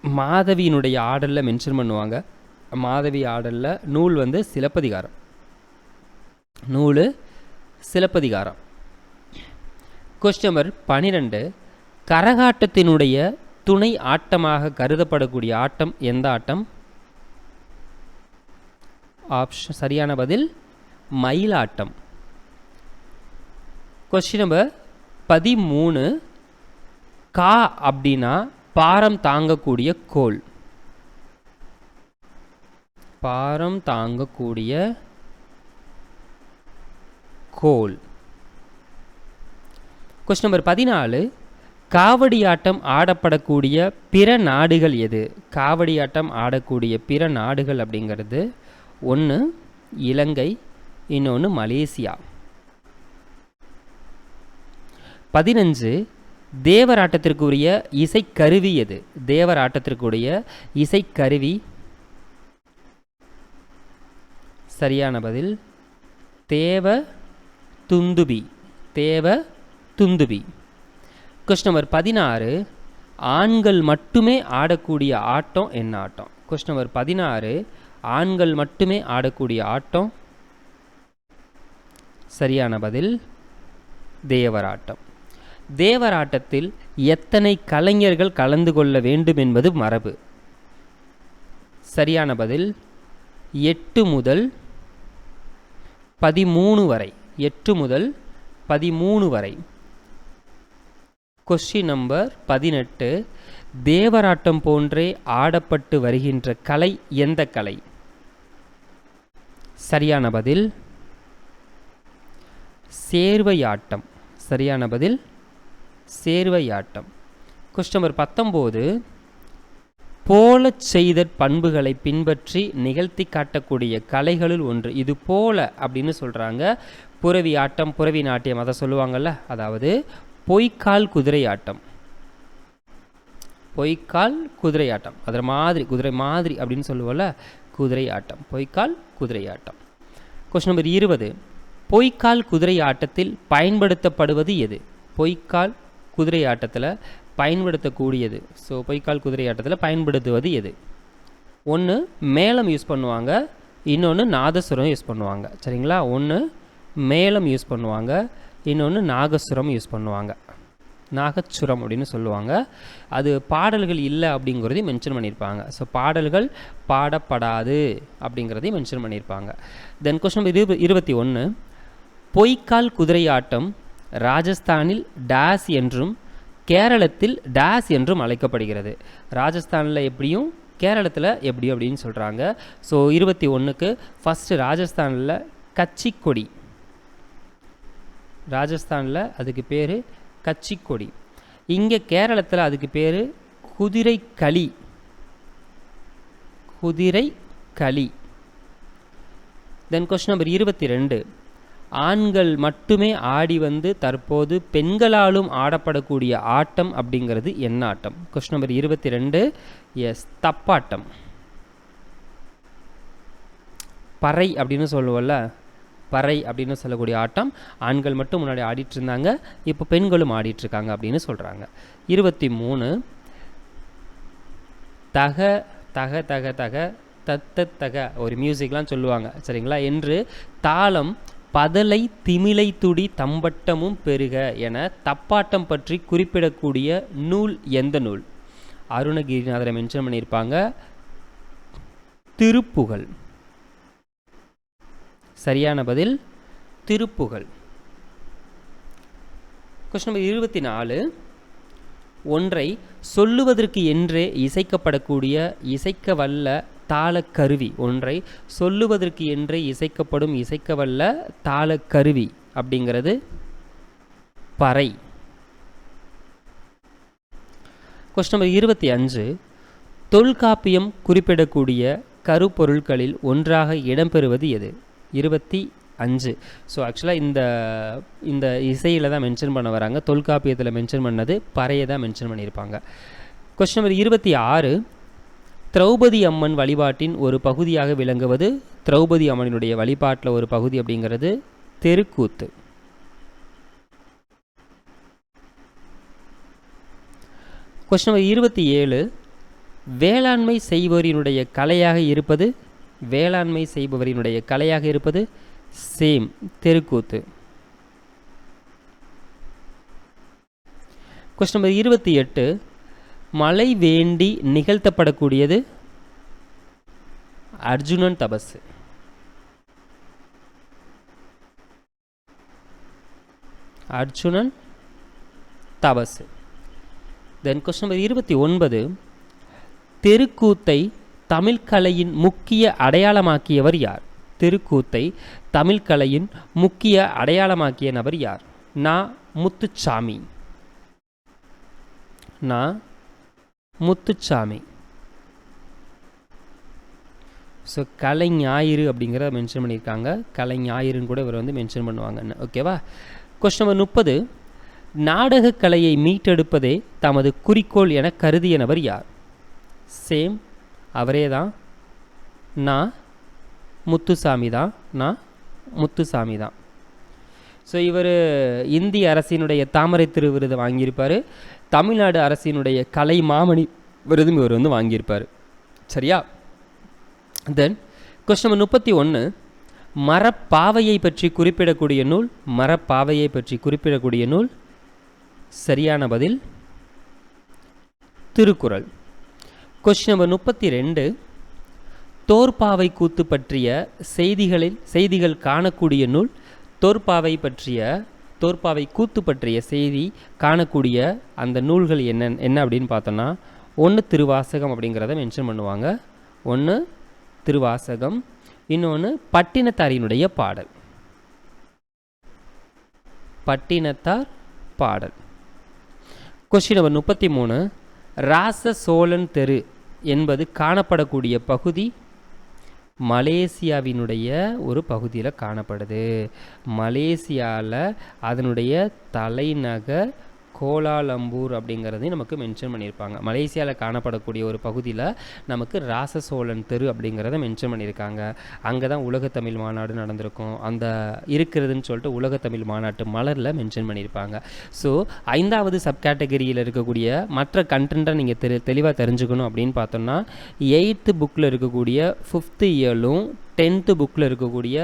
மாதவியினுடைய ஆடலில் மென்ஷன் பண்ணுவாங்க. மாதவி ஆடலில் நூல் சிலப்பதிகாரம், நூல் சிலப்பதிகாரம். கொஸ்டின் நம்பர் 12, கரகாட்டத்தினுடைய துணை ஆட்டமாக கருதப்படக்கூடிய ஆட்டம் எந்த ஆட்டம்? ஆப்ஷன் சரியான பதில் மயிலாட்டம். கொஸ்டின் நம்பர் 13, கா அப்படின்னா பாரம் தாங்கக்கூடிய கோல், பாரம் தாங்கக்கூடிய கோல். கொஸ்டின் நம்பர் 14, காவடியாட்டம் ஆடப்படக்கூடிய பிற நாடுகள் எது? காவடியாட்டம் ஆடக்கூடிய பிற நாடுகள் அப்படிங்கிறது ஒன்று இலங்கை, இன்னொன்று மலேசியா. 15, தேவராட்டத்திற்குரிய இசைக்கருவி எது? தேவராட்டத்திற்குரிய இசைக்கருவி சரியான பதில் தேவ துந்துபி, தேவ துந்துபி. கொஸ்டின் நம்பர் 16, ஆண்கள் மட்டுமே ஆடக்கூடிய ஆட்டம் என்ன ஆட்டம்? கொஸ்டின் நம்பர் 16, ஆண்கள் மட்டுமே ஆடக்கூடிய ஆட்டம் சரியான பதில் தேவராட்டம். தேவராட்டத்தில் எத்தனை கலைஞர்கள் கலந்து கொள்ள வேண்டும் என்பது மரபு? சரியான பதில் 8 முதல் 13 வரை, 8 முதல் 13 வரை. கொஸ்டின் நம்பர் 18, தேவராட்டம் போன்றே ஆடப்பட்டு வருகின்ற கலை எந்த கலை? சரியான பதில் சேர்வையாட்டம், சரியான பதில் சேர்வையாட்டம். கொஸ்டின் நம்பர் 19, போலச் செய்தற் பண்புகளை பின்பற்றி நிகழ்த்தி காட்டக்கூடிய கலைகளுள் ஒன்று. இது போல அப்படின்னு சொல்கிறாங்க. புரவி ஆட்டம், புரவி நாட்டியம் அதை சொல்லுவாங்கள்ல, அதாவது பொய்க்கால் குதிரை ஆட்டம், பொய்க்கால் குதிரை ஆட்டம், அதில் மாதிரி குதிரை மாதிரி அப்படின்னு சொல்லுவோம்ல, குதிரை ஆட்டம், பொய்க்கால் குதிரை ஆட்டம். கொஸ்டின் நம்பர் 20, பொய்க்கால் குதிரை ஆட்டத்தில் பயன்படுத்தப்படுவது எது? பொய்க்கால் குதிரை ஆட்டத்தில் பயன்படுத்தக்கூடியது, ஸோ பொய்க்கால் குதிரை ஆட்டத்தில் பயன்படுத்துவது எது? ஒன்று மேளம் யூஸ் பண்ணுவாங்க, இன்னொன்று நாதசுரம் யூஸ் பண்ணுவாங்க. சரிங்களா? ஒன்று மேளம் யூஸ் பண்ணுவாங்க, இன்னொன்று நாகசுரம் யூஸ் பண்ணுவாங்க, நாகச்சுரம் அப்படின்னு சொல்லுவாங்க. அது பாடல்கள் இல்லை அப்படிங்கிறதையும் மென்ஷன் பண்ணியிருப்பாங்க. ஸோ பாடல்கள் பாடப்படாது அப்படிங்கிறதையும் மென்ஷன் பண்ணியிருப்பாங்க. தென் கொஸ்டின் நம்பர் 21, பொய்க்கால் குதிரை ஆட்டம் ராஜஸ்தானில் டேஸ் என்றும் கேரளத்தில் டேஸ் என்றும் அழைக்கப்படுகிறது. ராஜஸ்தானில் எப்படியும் கேரளத்தில் எப்படி அப்படின்னு சொல்கிறாங்க. ஸோ 21க்கு ஃபஸ்ட்டு ராஜஸ்தானில் கச்சிக்கொடி, ராஜஸ்தானில் அதுக்கு பேர் கச்சிக்கொடி. இங்கே கேரளத்தில் அதுக்கு பேர் குதிரை களி, குதிரை களி. தென் கொஸ்டின் நம்பர் 22, ஆண்கள் மட்டுமே ஆடி தற்போது பெண்களாலும் ஆடப்படக்கூடிய ஆட்டம் அப்படிங்கிறது என்ன ஆட்டம்? கொஸ்டின் நம்பர் 22, எஸ் தப்பாட்டம். பறை அப்படின்னு சொல்லுவோம்ல, பறை அப்படின்னு சொல்லக்கூடிய ஆட்டம் ஆண்கள் மட்டும் முன்னாடி ஆடிட்டு இருந்தாங்க, இப்போ பெண்களும் ஆடிட்டுருக்காங்க அப்படின்னு சொல்கிறாங்க. 23, தக தக தக தக தத்த தக ஒரு மியூசிக்லாம் சொல்லுவாங்க. சரிங்களா? என்று தாளம் பதலை திமிலை துடி தம்பட்டமும் பெருக என தப்பாட்டம் பற்றி குறிப்பிடக்கூடிய நூல் எந்த நூல்? அருணகிரிநாதரை மென்ஷன் பண்ணியிருப்பாங்க, திருப்புகழ். சரியான பதில் திருப்புகழ். கொஸ்டின் நம்பர் 24, ஒன்றை சொல்லுவதற்கு என்றே இசைக்கப்படக்கூடிய இசைக்க வல்ல தாளக்கருவி. ஒன்றை சொல்லுவதற்கு என்றே இசைக்கப்படும் இசைக்க வல்ல தாளக்கருவி அப்படிங்கிறது பறை. கொஸ்டின் நம்பர் 25, தொல்காப்பியம் குறிப்பிடக்கூடிய கருப்பொருட்களில் ஒன்றாக இடம்பெறுவது எது? 25. ஸோ ஆக்சுவலாக இந்த இசையில் தான் மென்ஷன் பண்ண வராங்க. தொல்காப்பியத்தில் மென்ஷன் பண்ணது பறையை தான் மென்ஷன் பண்ணியிருப்பாங்க. கொஸ்டின் நம்பர் 26, திரௌபதி அம்மன் வழிபாட்டின் ஒரு பகுதியாக விளங்குவது? திரௌபதி அம்மனினுடைய வழிபாட்டில் ஒரு பகுதி அப்படிங்கிறது தெருக்கூத்து. கொஸ்டின் நம்பர் 27, வேளாண்மை செய்பவரினுடைய கலையாக இருப்பது? வேளாண்மை செய்பவரினுடைய கலையாக இருப்பது சேம் தெருக்கூத்து. கொஸ்டின் நம்பர் 28, மழை வேண்டி நிகழ்த்தப்படக்கூடியது? அர்ஜுனன் தபசு. அர்ஜுனன் தபசு. தென் கொஸ்டின் நம்பர் 29, தெருக்கூத்தை தமிழ்கலையின் முக்கிய அடையாளமாக்கியவர் யார்? தெருக்கூத்தை தமிழ்கலையின் முக்கிய அடையாளமாக்கிய நபர் யார்? நா. முத்துச்சாமி. நா. முத்துச்சாமி. ஸோ கலை ஞாயிறு அப்படிங்கிறத மென்ஷன் பண்ணியிருக்காங்க. கலை ஞாயிறுன்னு கூட இவர் வந்து மென்ஷன் பண்ணுவாங்கன்னு. ஓகேவா? கொஸ்டின் நம்பர் 30, நாடகக்கலையை மீட்டெடுப்பதே தமது குறிக்கோள் என கருதிய நபர் யார்? சேம் அவரே தான். நான் முத்துசாமி தான். நான் முத்துசாமி தான். ஸோ இவர் இந்திய அரசினுடைய தாமரை திரு விருதை வாங்கியிருப்பார். தமிழ்நாடு அரசினுடைய கலை மாமணி விருதும் இவர் வந்து வாங்கியிருப்பார். சரியா? தென் கொஸ்டின் நம்பர் 31, மரப்பாவையை பற்றி குறிப்பிடக்கூடிய நூல்? மரப்பாவையை பற்றி குறிப்பிடக்கூடிய நூல் சரியான பதில் திருக்குறள். கொஸ்டின் நம்பர் 32, தோற்பாவை கூத்து பற்றிய செய்திகள் காணக்கூடிய நூல்? தோற்பாவை கூத்து பற்றிய செய்தி காணக்கூடிய அந்த நூல்கள் என்ன அப்படின்னு பார்த்தோன்னா, ஒன்று திருவாசகம் அப்படிங்கிறத மென்ஷன் பண்ணுவாங்க. ஒன்று திருவாசகம், இன்னொன்று பட்டினத்தாரினுடைய பாடல். பட்டினத்தார் பாடல். கொஸ்டின் நம்பர் 33, ராச சோழன் தெரு என்பது காணப்படக்கூடிய பகுதி? மலேசியாவினுடைய ஒரு பகுதியில் காணப்படுது. மலேசியாவில் அதனுடைய தலைநகர் கோலாலம்பூர் அப்படிங்கிறதையும் நமக்கு மென்ஷன் பண்ணியிருப்பாங்க. மலேசியாவில் காணப்படக்கூடிய ஒரு பகுதியில் நமக்கு ராச சோழன் தெரு அப்படிங்கிறத மென்ஷன் பண்ணியிருக்காங்க. அங்கே தான் உலகத்தமிழ் மாநாடு நடந்திருக்கும். அந்த இருக்கிறதுன்னு சொல்லிட்டு உலகத்தமிழ் மாநாட்டு மலரில் மென்ஷன் பண்ணியிருப்பாங்க. ஸோ 5வது சப் கேட்டகரியில் இருக்கக்கூடிய மற்ற கண்டென்ட்டை நீங்கள் தெளிவாக தெரிஞ்சுக்கணும் அப்படின்னு பார்த்தோம்னா, 8th புக்கில் இருக்கக்கூடிய 5th இயலும் 10th புக்கில் இருக்கக்கூடிய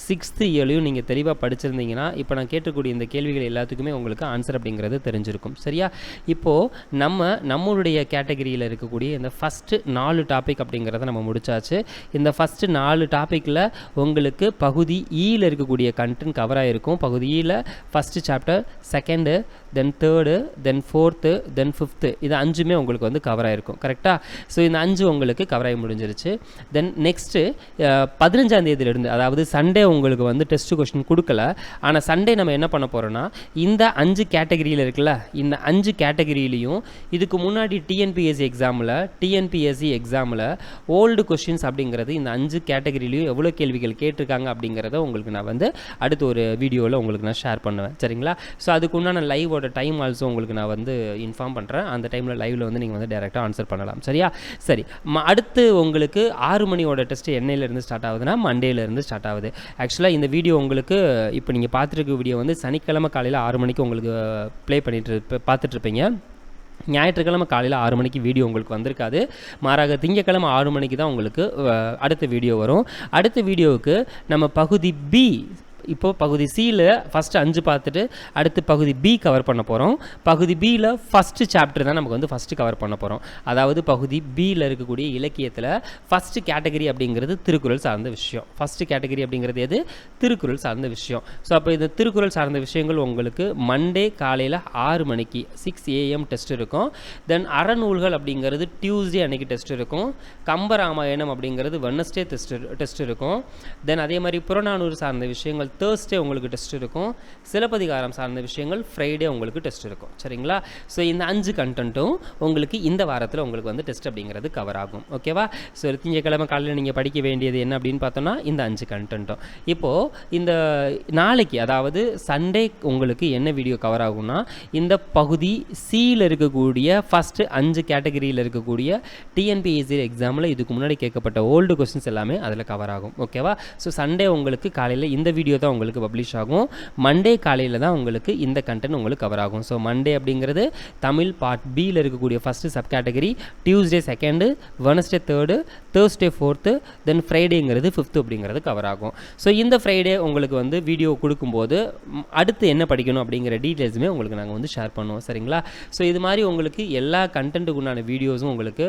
6th இயலையும் நீங்கள் தெளிவாக படிச்சிருந்தீங்கன்னா இப்போ நான் கேட்கக்கூடிய இந்த கேள்விகள் எல்லாத்துக்குமே உங்களுக்கு ஆன்சர் அப்படிங்கிறது தெரிஞ்சிருக்கும். சரியா? இப்போது நம்மளுடைய கேட்டகரியில் இருக்கக்கூடிய இந்த ஃபஸ்ட்டு 4 டாபிக் அப்படிங்கிறத நம்ம முடிச்சாச்சு. இந்த ஃபஸ்ட்டு 4 டாப்பிக்கில் உங்களுக்கு பகுதி ஈயில் இருக்கக்கூடிய கண்டென்ட் கவர் ஆகிருக்கும். பகுதி ஈயில் ஃபஸ்ட்டு சாப்டர், 2nd, தென் 3rd, தென் 4th, தென் 5th, இது 5மே உங்களுக்கு வந்து கவர் ஆகிருக்கும். கரெக்டாக? ஸோ இந்த 5 உங்களுக்கு கவர் ஆகி முடிஞ்சிருச்சு. தென் நெக்ஸ்ட்டு 15ஆம் தேதியிலிருந்து, அதாவது சண்டே உங்களுக்கு வந்து டெஸ்ட் கொஸ்டின் கொடுக்கல. ஆனால் சண்டே நம்ம என்ன பண்ண போகிறோன்னா, இந்த 5 கேட்டகரியில் இருக்குல்ல, இந்த 5 கேட்டகரியிலையும் இதுக்கு முன்னாடி டிஎன்பிஎஸ்சி எக்ஸாமில் ஓல்டு கொஸ்டின்ஸ் அப்படிங்கிறது இந்த 5 கேட்டகரியிலையும் எவ்வளோ கேள்விகள் கேட்டிருக்காங்க அப்படிங்கிறத உங்களுக்கு நான் வந்து அடுத்த ஒரு வீடியோவில் உங்களுக்கு நான் ஷேர் பண்ணுவேன். சரிங்களா? ஸோ அதுக்கு உண்டான லைவோட டைம் ஆல்சோ உங்களுக்கு நான் வந்து இன்ஃபார்ம் பண்ணுறேன். அந்த டைமில் லைவில் வந்து நீங்கள் வந்து டைரெக்டாக ஆன்சர் பண்ணலாம். சரியா? சரி, அடுத்து உங்களுக்கு 6 மணியோட டெஸ்ட் என்னையிலேருந்து ஸ்டார்ட் ஆகுதுன்னா மண்டேலேருந்து ஸ்டார்ட் ஆகுது. ஆக்சுவலாக இந்த வீடியோ உங்களுக்கு இப்போ நீங்கள் பார்த்துருக்க வீடியோ வந்து சனிக்கிழமை காலையில் 6 மணிக்கு உங்களுக்கு ப்ளே பார்த்துட்ருப்பீங்க. ஞாயிற்றுக்கிழமை காலையில் 6 மணிக்கு வீடியோ உங்களுக்கு வந்திருக்காது. மாறாக திங்கக்கிழமை 6 மணிக்கு தான் உங்களுக்கு அடுத்த வீடியோ வரும். அடுத்த வீடியோவுக்கு நம்ம பகுதி பி இப்போது பகுதி சியில் ஃபஸ்ட்டு 5 பார்த்துட்டு அடுத்து பகுதி பி கவர் பண்ண போகிறோம். பகுதி பியில் ஃபஸ்ட்டு சாப்டர் தான் நமக்கு வந்து ஃபஸ்ட்டு கவர் பண்ண போகிறோம். அதாவது பகுதி பியில் இருக்கக்கூடிய இலக்கியத்தில் ஃபஸ்ட்டு கேட்டகரி அப்படிங்கிறது திருக்குறள் சார்ந்த விஷயம். ஃபஸ்ட்டு கேட்டகரி அப்படிங்கிறது எது? திருக்குறள் சார்ந்த விஷயம். ஸோ அப்போ இந்த திருக்குறள் சார்ந்த விஷயங்கள் உங்களுக்கு மண்டே காலையில் 6 மணிக்கு 6 AM டெஸ்ட் இருக்கும். தென் அறநூல்கள் அப்படிங்கிறது டியூஸ்டே அன்னைக்கு டெஸ்ட் இருக்கும். கம்பராமாயணம் அப்படிங்கிறது வெட்னஸ்டே டெஸ்ட் இருக்கும். தென் அதே மாதிரி புறநானூறு சார்ந்த விஷயங்கள் தேர்ஸ்டே உங்களுக்கு டெஸ்ட் இருக்கும். சிலப்பதிகாரம் சார்ந்த விஷயங்கள் ஃப்ரைடே உங்களுக்கு டெஸ்ட் இருக்கும். சரிங்களா? ஸோ இந்த 5 கண்டென்ட்டும் உங்களுக்கு இந்த வாரத்தில் உங்களுக்கு வந்து டெஸ்ட் அப்படிங்கிறது கவர் ஆகும். ஓகேவா? ஸோ திங்கட்கிழமை காலையில் நீங்கள் படிக்க வேண்டியது என்ன அப்படின்னு பார்த்தோன்னா இந்த 5 கண்டென்ட்டும். இப்போது இந்த நாளைக்கு அதாவது சண்டே உங்களுக்கு என்ன வீடியோ கவர் ஆகும்னா இந்த பகுதி சியில் இருக்கக்கூடிய ஃபஸ்ட்டு 5 கேட்டகரியில் இருக்கக்கூடிய டிஎன்பிஎஸ்சி எக்ஸாமில் இதுக்கு முன்னாடி கேட்கப்பட்ட ஓல்டு கொஸ்டின்ஸ் எல்லாமே அதில் கவர் ஆகும். ஓகேவா? ஸோ சண்டே உங்களுக்கு காலையில் இந்த வீடியோ தான் உங்களுக்கு பப்ளிஷ் ஆகும். மண்டே காலையில் தான் உங்களுக்கு இந்த கண்டென்ட் உங்களுக்கு கவர் ஆகும். ஸோ மண்டே அப்படிங்கிறது தமிழ் பார்ட் பியில் இருக்கக்கூடிய first subcategory, Tuesday second, Wednesday third, Thursday fourth, then ஃப்ரைடேங்கிறது 5th அப்படிங்கிறது கவர் ஆகும். ஸோ இந்த ஃப்ரைடே உங்களுக்கு வந்து வீடியோ கொடுக்கும்போது அடுத்து என்ன படிக்கணும் அப்படிங்கிற டீட்டெயில்ஸுமே உங்களுக்கு நாங்கள் வந்து ஷேர் பண்ணுவோம். சரிங்களா? ஸோ இது மாதிரி உங்களுக்கு எல்லா கண்டென்ட்டுக்குண்டான வீடியோஸும் உங்களுக்கு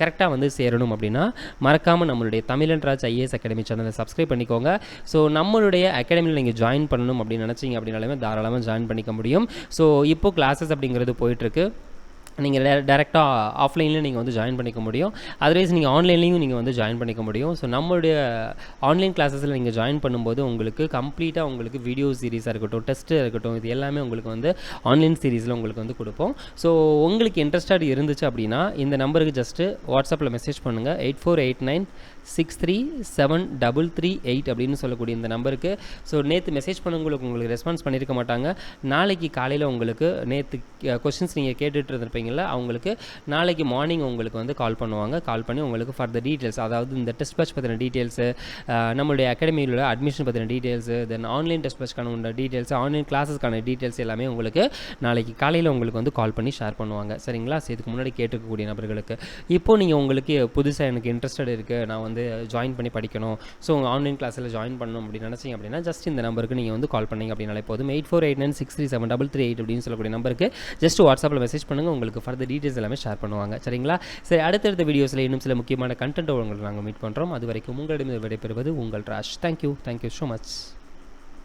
கரெக்டாக வந்து சேரணும் அப்படின்னா மறக்காமல் நம்மளுடைய தமிழன்ராஜ் ஐஏஎஸ் அகாடமி சேனலை சப்ஸ்கிரைப் பண்ணிக்கோங்க. ஸோ நம்மளுடைய அகாடமியில் நீங்கள் ஜாயின் பண்ணணும் அப்படின்னு நினச்சிங்க அப்படின்னாலுமே தாராளமாக ஜாயின் பண்ணிக்க முடியும். ஸோ இப்போது கிளாஸஸ் அப்படிங்கிறது போயிட்டுருக்கு. நீங்கள் டேரெக்டாக ஆஃப்லைன்லேயும் நீங்கள் வந்து ஜாயின் பண்ணிக்க முடியும். அதர்வைஸ் நீங்கள் ஆன்லைன்லேயும் நீங்கள் வந்து ஜாயின் பண்ணிக்க முடியும். ஸோ நம்மளுடைய ஆன்லைன் கிளாஸஸில் நீங்கள் ஜாயின் பண்ணும்போது உங்களுக்கு கம்ப்ளீட்டாக உங்களுக்கு வீடியோ சீரீஸாக இருக்கட்டும், டெஸ்ட்டாக இருக்கட்டும், இது எல்லாமே உங்களுக்கு வந்து ஆன்லைன் சீரீஸில் உங்களுக்கு வந்து கொடுப்போம். ஸோ உங்களுக்கு இன்ட்ரெஸ்டட் இருந்துச்சு அப்படின்னா இந்த நம்பருக்கு ஜஸ்ட்டு வாட்ஸ்அப்பில் மெசேஜ் பண்ணுங்கள். 8489637338 அப்படின்னு சொல்லக்கூடிய இந்த நம்பருக்கு. ஸோ நேற்று மெசேஜ் உங்களுக்கு ரெஸ்பான்ஸ் பண்ணியிருக்க மாட்டாங்க. நாளைக்கு காலையில் உங்களுக்கு நேற்று கொஸ்டின்ஸ் நீங்கள் கேட்டுட்டு இருந்திருப்பீங்களா, அவங்களுக்கு நாளைக்கு மார்னிங் உங்களுக்கு வந்து கால் பண்ணுவாங்க. கால் பண்ணி உங்களுக்கு ஃபர்தர் டீட்டெயில்ஸ், அதாவது இந்த டெஸ்ட் பேட்ச் பற்றின டீட்டெயில்ஸு, நம்மளுடைய அகாடமியில் உள்ள அட்மிஷன் பற்றின டீட்டெயில்ஸு, தென் ஆன்லைன் டெஸ்ட் பேட்ச்க்கான உள்ள டீட்டெயில்ஸ், ஆன்லைன் கிளாஸஸ்க்கான டீட்டெயில்ஸ் எல்லாமே உங்களுக்கு நாளைக்கு காலையில் உங்களுக்கு வந்து கால் பண்ணி ஷேர் பண்ணுவாங்க. சரிங்களா? ஸோ இதுக்கு முன்னாடி கேட்டுக்கக்கூடிய நபர்களுக்கு இப்போது நீங்கள் உங்களுக்கு புதுசாக எனக்கு இன்ட்ரெஸ்டட் இருக்குது, நான் வந்து ஜாயின் பண்ணி படிக்கணும், ஸோ ஆன்லைன் கிளாஸில் ஜாயின் பண்ணணும் அப்படின்னு நினச்சிங்க அப்படின்னா ஜஸ்ட் இந்த நம்பருக்கு நீங்கள் வந்து கால் பண்ணிங்க அப்படின்னாலே போதும். 8489637338 அப்படின்னு சொல்லக்கூடிய நம்பருக்கு ஜஸ்ட் வாட்ஸ்அப்பில் மெசேஜ் பண்ணுங்கள். உங்களுக்கு ஃபர்தர் டீட்டெயில்ஸ் எல்லாமே ஷேர் பண்ணுவாங்க. சரிங்களா? சரி, அடுத்தடுத்த வீடியோஸில் இன்னும் சில முக்கியமான கண்டென்ட் உங்களுக்கு நாங்கள் மீட் பண்ணுறோம். அது வரைக்கும் உங்களிடம் விடைபெறுவது உங்கள் ராஜ். Thank you so much.